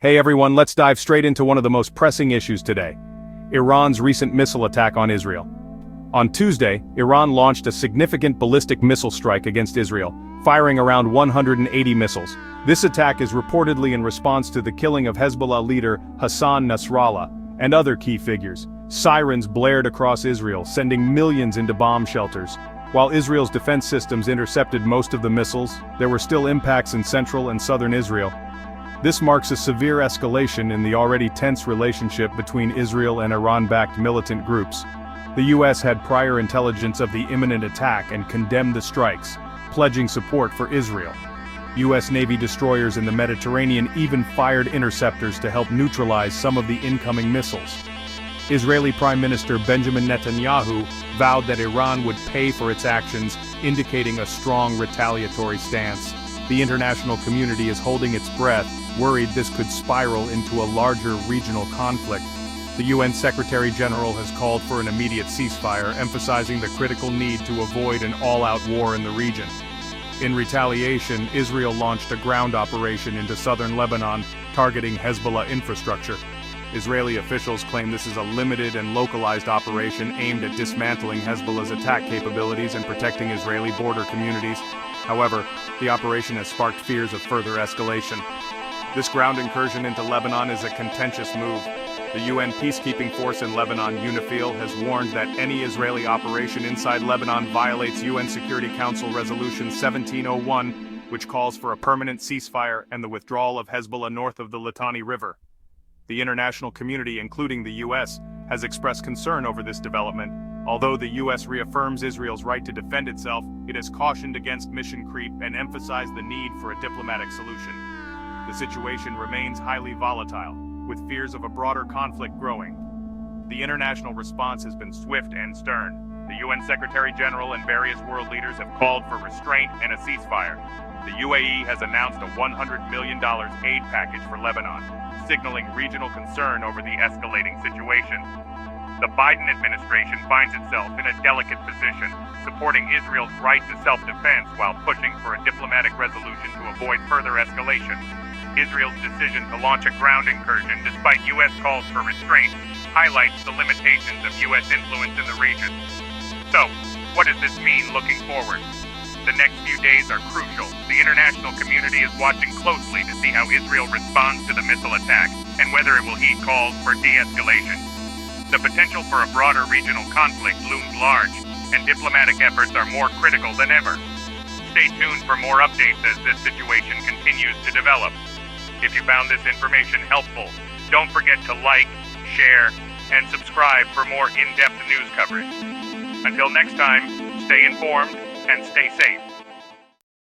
Hey everyone, let's dive straight into one of the most pressing issues today: Iran's recent missile attack on Israel. On Tuesday, Iran launched a significant ballistic missile strike against Israel, firing around 180 missiles. This attack is reportedly in response to the killing of Hezbollah leader Hassan Nasrallah and other key figures. Sirens blared across Israel, sending millions into bomb shelters. While Israel's defense systems intercepted most of the missiles, there were still impacts in central and southern Israel. This marks a severe escalation in the already tense relationship between Israel and Iran-backed militant groups. The U.S. had prior intelligence of the imminent attack and condemned the strikes, pledging support for Israel. U.S. Navy destroyers in the Mediterranean even fired interceptors to help neutralize some of the incoming missiles. Israeli Prime Minister Benjamin Netanyahu vowed that Iran would pay for its actions, indicating a strong retaliatory stance. The international community is holding its breath, worried this could spiral into a larger regional conflict. The UN Secretary General has called for an immediate ceasefire, emphasizing the critical need to avoid an all-out war in the region. In retaliation, Israel launched a ground operation into southern Lebanon, targeting Hezbollah infrastructure. Israeli officials claim this is a limited and localized operation aimed at dismantling Hezbollah's attack capabilities and protecting Israeli border communities. However, the operation has sparked fears of further escalation. This ground incursion into Lebanon is a contentious move. The UN peacekeeping force in Lebanon, UNIFIL, has warned that any Israeli operation inside Lebanon violates UN Security Council Resolution 1701, which calls for a permanent ceasefire and the withdrawal of Hezbollah north of the Litani River. The international community, including the US, has expressed concern over this development. Although the US reaffirms Israel's right to defend itself, it has cautioned against mission creep and emphasized the need for a diplomatic solution. The situation remains highly volatile, with fears of a broader conflict growing. The international response has been swift and stern. The UN Secretary General and various world leaders have called for restraint and a ceasefire. The UAE has announced a $100 million aid package for Lebanon, signaling regional concern over the escalating situation. The Biden administration finds itself in a delicate position, supporting Israel's right to self-defense while pushing for a diplomatic resolution to avoid further escalation. Israel's decision to launch a ground incursion despite U.S. calls for restraint highlights the limitations of U.S. influence in the region. So, what does this mean looking forward? The next few days are crucial. The international community is watching closely to see how Israel responds to the missile attack and whether it will heed calls for de-escalation. The potential for a broader regional conflict looms large, and diplomatic efforts are more critical than ever. Stay tuned for more updates as this situation continues to develop. If you found this information helpful, don't forget to like, share, and subscribe for more in-depth news coverage. Until next time, stay informed and stay safe.